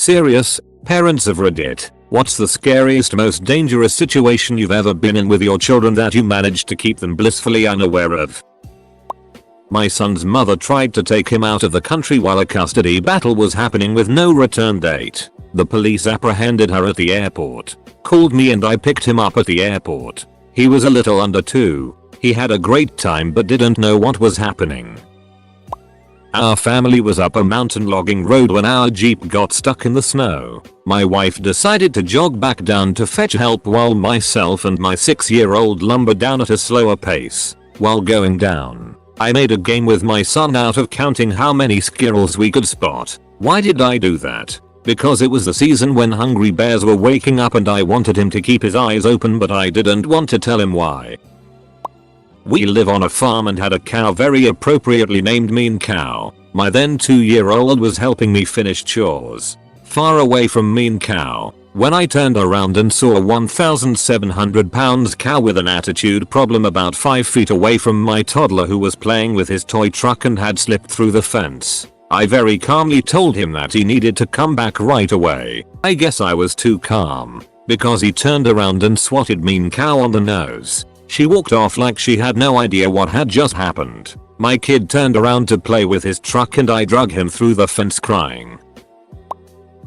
Serious, parents of Reddit, what's the scariest, most dangerous situation you've ever been in with your children that you managed to keep them blissfully unaware of? My son's mother tried to take him out of the country while a custody battle was happening with no return date. The police apprehended her at the airport, called me and I picked him up at the airport. He was a little under 2. He had a great time but didn't know what was happening. Our family was up a mountain logging road when our Jeep got stuck in the snow. My wife decided to jog back down to fetch help while myself and my 6-year-old lumbered down at a slower pace. While going down, I made a game with my son out of counting how many squirrels we could spot. Why did I do that? Because it was the season when hungry bears were waking up and I wanted him to keep his eyes open, but I didn't want to tell him why. We live on a farm and had a cow very appropriately named Mean Cow. My then 2-year-old was helping me finish chores, far away from Mean Cow, when I turned around and saw a 1,700 pounds cow with an attitude problem about 5 feet away from my toddler who was playing with his toy truck and had slipped through the fence. I very calmly told him that he needed to come back right away. I guess I was too calm, because he turned around and swatted Mean Cow on the nose. She walked off like she had no idea what had just happened. My kid turned around to play with his truck and I dragged him through the fence crying.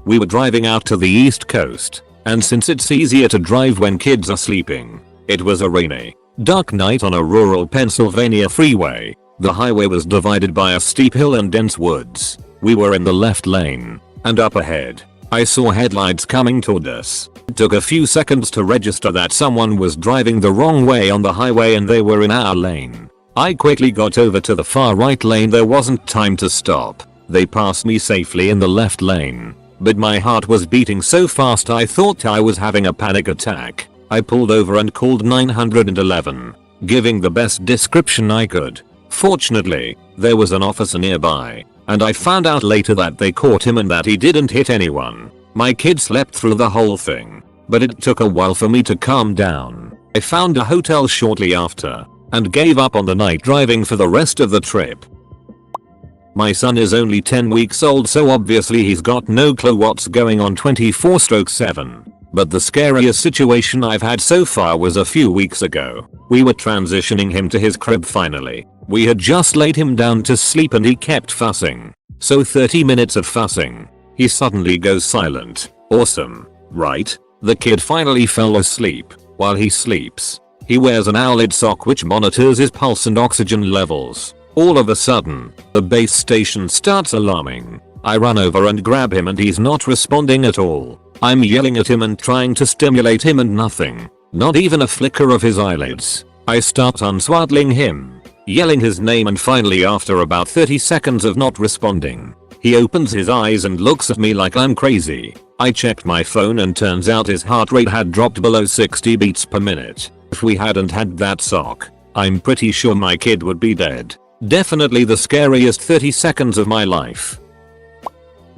We were driving out to the East Coast, and since it's easier to drive when kids are sleeping, it was a rainy, dark night on a rural Pennsylvania freeway. The highway was divided by a steep hill and dense woods. We were in the left lane, and up ahead, I saw headlights coming toward us. It took a few seconds to register that someone was driving the wrong way on the highway and they were in our lane. I quickly got over to the far right lane. There wasn't time to stop. They passed me safely in the left lane, but my heart was beating so fast I thought I was having a panic attack. I pulled over and called 911, giving the best description I could. Fortunately, there was an officer nearby, and I found out later that they caught him and that he didn't hit anyone. My kid slept through the whole thing, but it took a while for me to calm down. I found a hotel shortly after, and gave up on the night driving for the rest of the trip. My son is only 10 weeks old, so obviously he's got no clue what's going on 24/7. But the scariest situation I've had so far was a few weeks ago. We were transitioning him to his crib finally. We had just laid him down to sleep and he kept fussing. So 30 minutes of fussing, he suddenly goes silent. Awesome, right? The kid finally fell asleep. While he sleeps, he wears an owlet sock which monitors his pulse and oxygen levels. All of a sudden, the base station starts alarming. I run over and grab him and he's not responding at all. I'm yelling at him and trying to stimulate him and nothing. Not even a flicker of his eyelids. I start unswaddling him, yelling his name, and finally after about 30 seconds of not responding, he opens his eyes and looks at me like I'm crazy. I checked my phone and turns out his heart rate had dropped below 60 beats per minute. If we hadn't had that sock, I'm pretty sure my kid would be dead. Definitely the scariest 30 seconds of my life.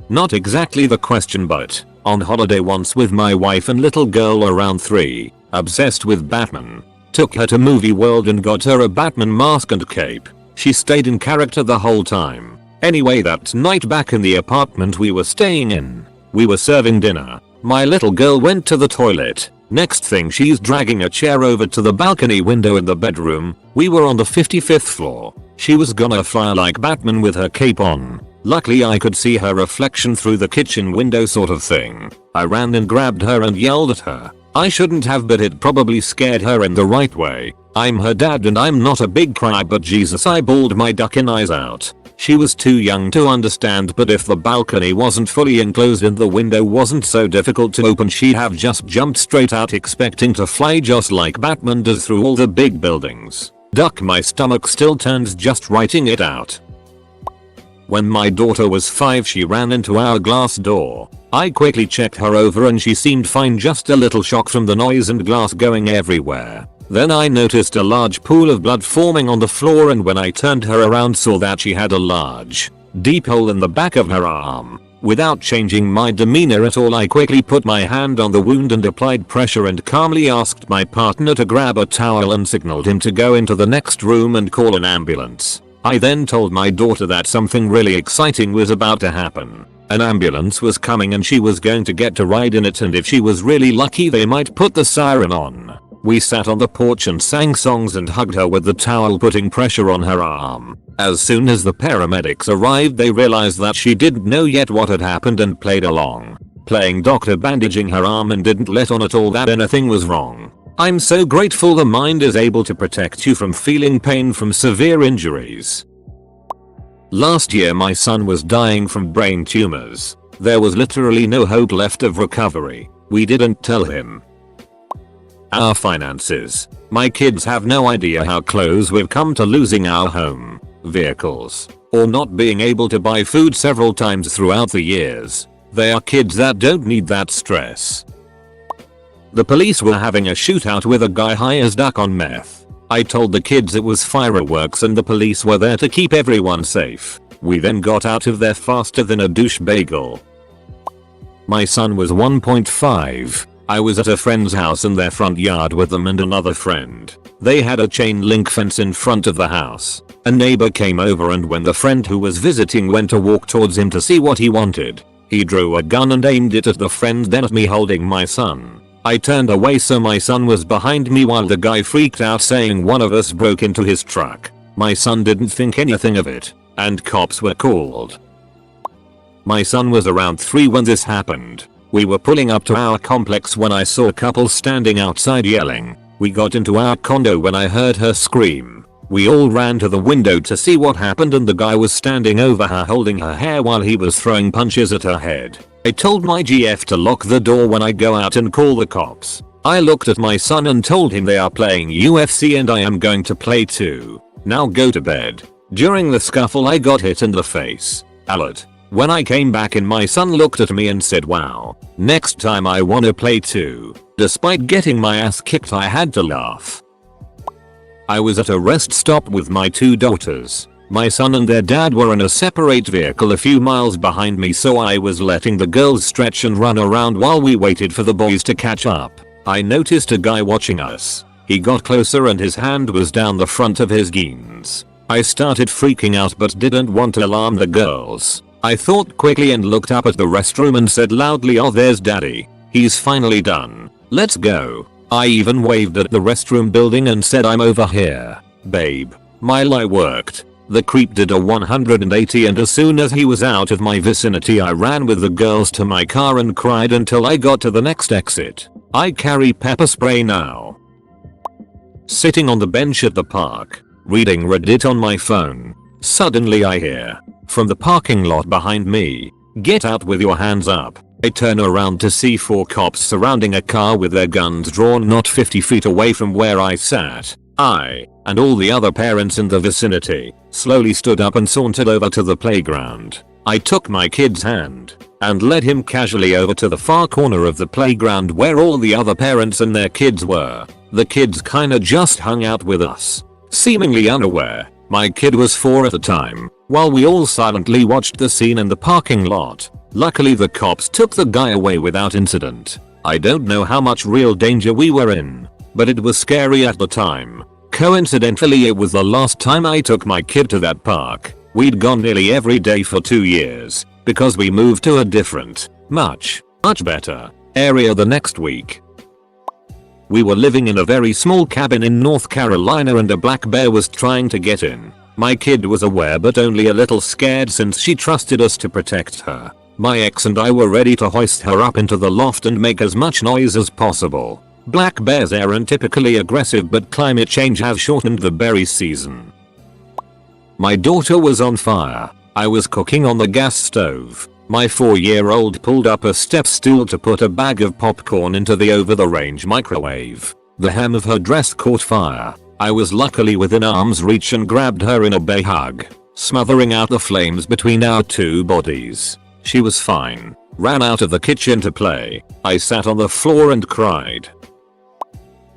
Not exactly the question, but on holiday once with my wife and little girl around 3, obsessed with Batman. Took her to Movie World and got her a Batman mask and cape. She stayed in character the whole time. Anyway, that night back in the apartment we were staying in, we were serving dinner. My little girl went to the toilet. Next thing she's dragging a chair over to the balcony window in the bedroom. We were on the 55th floor. She was gonna fly like Batman with her cape on. Luckily I could see her reflection through the kitchen window sort of thing. I ran and grabbed her and yelled at her. I shouldn't have, but it probably scared her in the right way. I'm her dad and I'm not a big cry, but Jesus, I bawled my ducking eyes out. She was too young to understand, but if the balcony wasn't fully enclosed and the window wasn't so difficult to open, she'd have just jumped straight out expecting to fly just like Batman does through all the big buildings. Duck, my stomach still turns just writing it out. When my daughter was 5, she ran into our glass door. I quickly checked her over and she seemed fine, just a little shock from the noise and glass going everywhere. Then I noticed a large pool of blood forming on the floor, and when I turned her around saw that she had a large, deep hole in the back of her arm. Without changing my demeanor at all, I quickly put my hand on the wound and applied pressure and calmly asked my partner to grab a towel and signaled him to go into the next room and call an ambulance. I then told my daughter that something really exciting was about to happen. An ambulance was coming and she was going to get to ride in it, and if she was really lucky they might put the siren on. We sat on the porch and sang songs and hugged her with the towel, putting pressure on her arm. As soon as the paramedics arrived they realized that she didn't know yet what had happened and played along, playing doctor bandaging her arm, and didn't let on at all that anything was wrong. I'm so grateful the mind is able to protect you from feeling pain from severe injuries. Last year my son was dying from brain tumors. There was literally no hope left of recovery. We didn't tell him. Our finances. My kids have no idea how close we've come to losing our home, vehicles, or not being able to buy food several times throughout the years. They are kids that don't need that stress. The police were having a shootout with a guy high as duck on meth. I told the kids it was fireworks and the police were there to keep everyone safe. We then got out of there faster than a douche bagel. My son was 1.5. I was at a friend's house in their front yard with them and another friend. They had a chain link fence in front of the house. A neighbor came over, and when the friend who was visiting went to walk towards him to see what he wanted, he drew a gun and aimed it at the friend, then at me holding my son. I turned away so my son was behind me while the guy freaked out saying one of us broke into his truck. My son didn't think anything of it, and cops were called. My son was around 3 when this happened. We were pulling up to our complex when I saw a couple standing outside yelling. We got into our condo when I heard her scream. We all ran to the window to see what happened, and the guy was standing over her holding her hair while he was throwing punches at her head. I told my GF to lock the door when I go out and call the cops. I looked at my son and told him they are playing UFC and I am going to play too. Now go to bed. During the scuffle I got hit in the face. Alert. When I came back in, my son looked at me and said, "Wow, next time I wanna play too." Despite getting my ass kicked I had to laugh. I was at a rest stop with my 2 daughters. My son and their dad were in a separate vehicle a few miles behind me, so I was letting the girls stretch and run around while we waited for the boys to catch up. I noticed a guy watching us. He got closer and his hand was down the front of his jeans. I started freaking out but didn't want to alarm the girls. I thought quickly and looked up at the restroom and said loudly, "Oh, there's daddy. He's finally done. Let's go." I even waved at the restroom building and said, "I'm over here, babe." My lie worked. The creep did a 180, and as soon as he was out of my vicinity I ran with the girls to my car and cried until I got to the next exit. I carry pepper spray now. Sitting on the bench at the park, reading Reddit on my phone. Suddenly I hear, from the parking lot behind me, "Get out with your hands up." I turn around to see 4 cops surrounding a car with their guns drawn not 50 feet away from where I sat. I, and all the other parents in the vicinity, slowly stood up and sauntered over to the playground. I took my kid's hand and led him casually over to the far corner of the playground where all the other parents and their kids were. The kids kinda just hung out with us, seemingly unaware. My kid was 4 at the time, while we all silently watched the scene in the parking lot. Luckily the cops took the guy away without incident. I don't know how much real danger we were in, but it was scary at the time. Coincidentally, it was the last time I took my kid to that park. We'd gone nearly every day for 2 years, because we moved to a different, much better area the next week. We were living in a very small cabin in North Carolina and a black bear was trying to get in. My kid was aware but only a little scared since she trusted us to protect her. My ex and I were ready to hoist her up into the loft and make as much noise as possible. Black bears aren't typically aggressive, but climate change has shortened the berry season. My daughter was on fire. I was cooking on the gas stove. My 4-year-old pulled up a step stool to put a bag of popcorn into the over-the-range microwave. The hem of her dress caught fire. I was luckily within arm's reach and grabbed her in a bear hug, smothering out the flames between our 2 bodies. She was fine. Ran out of the kitchen to play. I sat on the floor and cried.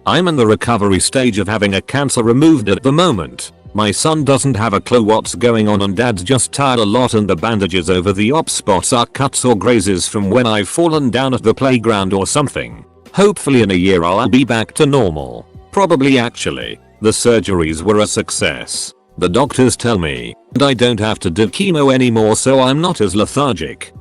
I'm in the recovery stage of having a cancer removed at the moment. My son doesn't have a clue what's going on and dad's just tired a lot, and the bandages over the op spots are cuts or grazes from when I've fallen down at the playground or something. Hopefully in a year I'll be back to normal. Probably actually. The surgeries were a success. The doctors tell me, and I don't have to do chemo anymore, so I'm not as lethargic.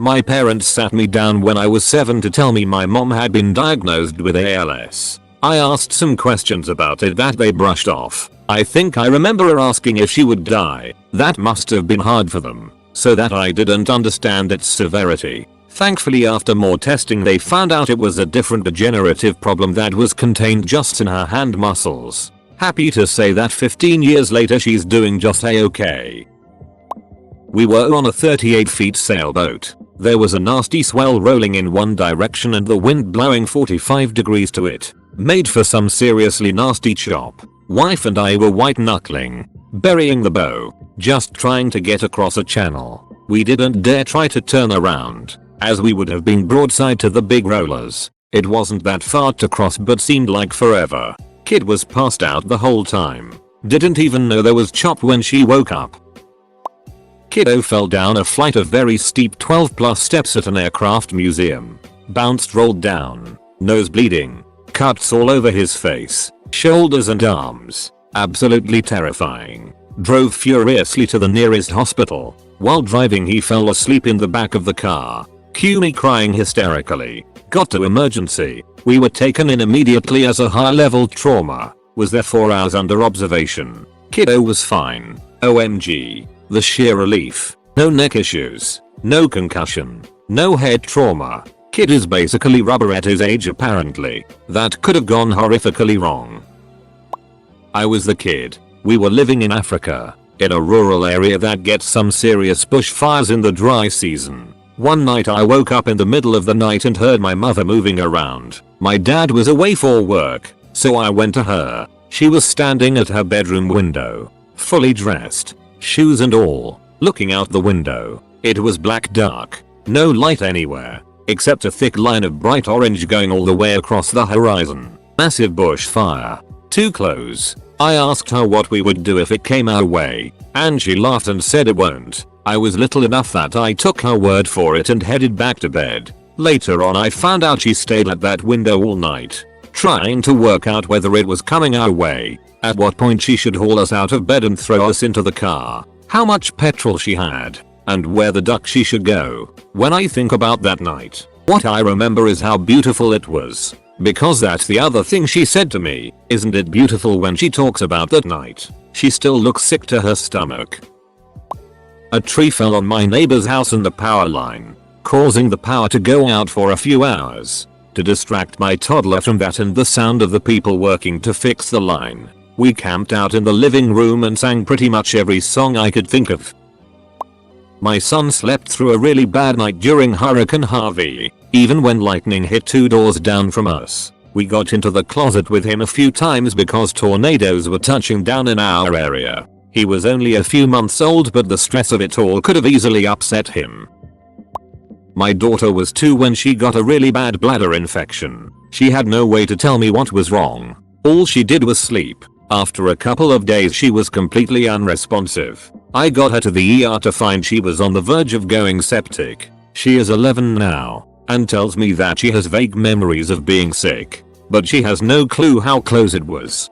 My parents sat me down when I was 7 to tell me my mom had been diagnosed with ALS. I asked some questions about it that they brushed off. I think I remember her asking if she would die. That must have been hard for them, so that I didn't understand its severity. Thankfully, after more testing, they found out it was a different degenerative problem that was contained just in her hand muscles. Happy to say that 15 years later she's doing just a-okay. We were on a 38 feet sailboat. There was a nasty swell rolling in one direction and the wind blowing 45 degrees to it. Made for some seriously nasty chop. Wife and I were white knuckling, burying the bow, just trying to get across a channel. We didn't dare try to turn around, as we would have been broadside to the big rollers. It wasn't that far to cross but seemed like forever. Kid was passed out the whole time. Didn't even know there was chop when she woke up. Kiddo fell down a flight of very steep 12+ steps at an aircraft museum. Bounced, rolled down, nose bleeding, cuts all over his face, shoulders and arms. Absolutely terrifying. Drove furiously to the nearest hospital. While driving he fell asleep in the back of the car. Cue me crying hysterically. Got to emergency. We were taken in immediately as a high-level trauma. Was there 4 hours under observation. Kiddo was fine. OMG. The sheer relief. No neck issues. No concussion. No head trauma. Kid is basically rubber at his age apparently. That could have gone horrifically wrong. I was the kid. We were living in Africa, in a rural area that gets some serious bushfires in the dry season. One night I woke up in the middle of the night and heard my mother moving around. My dad was away for work, so I went to her. She was standing at her bedroom window, fully dressed, shoes and all, looking out the window. It was black dark, no light anywhere, except a thick line of bright orange going all the way across the horizon. Massive bushfire. Too close. I asked her what we would do if it came our way, and she laughed and said it won't. I was little enough that I took her word for it and headed back to bed. Later on I found out she stayed at that window all night, trying to work out whether it was coming our way, at what point she should haul us out of bed and throw us into the car, how much petrol she had, and where the duck she should go. When I think about that night, what I remember is how beautiful it was. Because that's the other thing she said to me. Isn't it beautiful when she talks about that night? She still looks sick to her stomach. A tree fell on my neighbor's house and the power line, causing the power to go out for a few hours. To distract my toddler from that and the sound of the people working to fix the line, we camped out in the living room and sang pretty much every song I could think of. My son slept through a really bad night during Hurricane Harvey. Even when lightning hit 2 doors down from us, we got into the closet with him a few times because tornadoes were touching down in our area. He was only a few months old, but the stress of it all could have easily upset him. My daughter was 2 when she got a really bad bladder infection. She had no way to tell me what was wrong. All she did was sleep. After a couple of days she was completely unresponsive. I got her to the ER to find she was on the verge of going septic. She is 11 now, and tells me that she has vague memories of being sick, but she has no clue how close it was.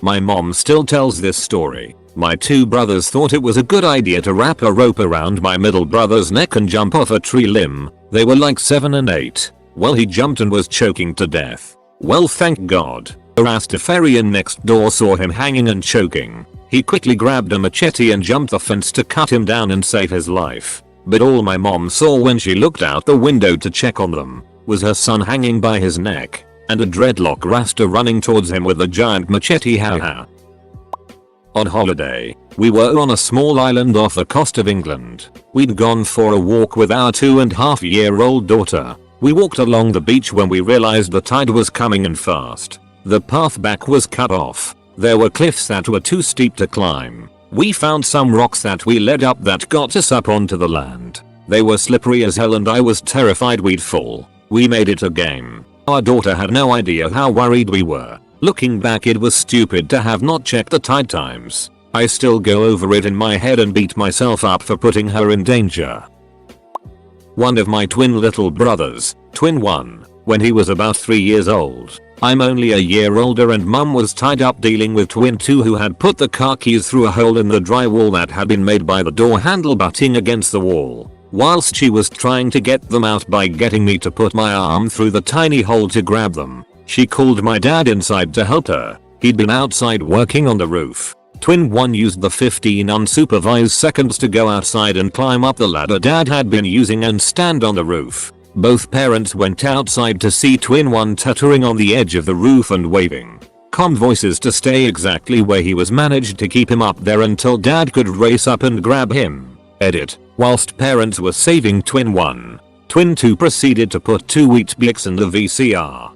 My mom still tells this story. My 2 brothers thought it was a good idea to wrap a rope around my middle brother's neck and jump off a tree limb. They were like 7 and 8. Well, he jumped and was choking to death. Well, thank God. A Rastafarian next door saw him hanging and choking. He quickly grabbed a machete and jumped the fence to cut him down and save his life. But all my mom saw when she looked out the window to check on them was her son hanging by his neck and a dreadlock Rasta running towards him with a giant machete. Haha. On holiday, we were on a small island off the coast of England. We'd gone for a walk with our 2.5-year-old daughter. We walked along the beach when we realized the tide was coming in fast. The path back was cut off. There were cliffs that were too steep to climb. We found some rocks that we led up that got us up onto the land. They were slippery as hell and I was terrified we'd fall. We made it a game. Our daughter had no idea how worried we were. Looking back, it was stupid to have not checked the tide times. I still go over it in my head and beat myself up for putting her in danger. One of my twin little brothers, twin 1, when he was about 3 years old. I'm only a year older and mum was tied up dealing with twin 2 who had put the car keys through a hole in the drywall that had been made by the door handle butting against the wall. whilst she was trying to get them out by getting me to put my arm through the tiny hole to grab them. She called my dad inside to help her. He'd been outside working on the roof. Twin 1 used the 15 unsupervised seconds to go outside and climb up the ladder dad had been using and stand on the roof. Both parents went outside to see Twin 1 teetering on the edge of the roof and waving comm voices to stay exactly where he was, managed to keep him up there until dad could race up and grab him. Edit. Whilst parents were saving Twin 1, Twin 2 proceeded to put 2 Weet-Bix in the VCR.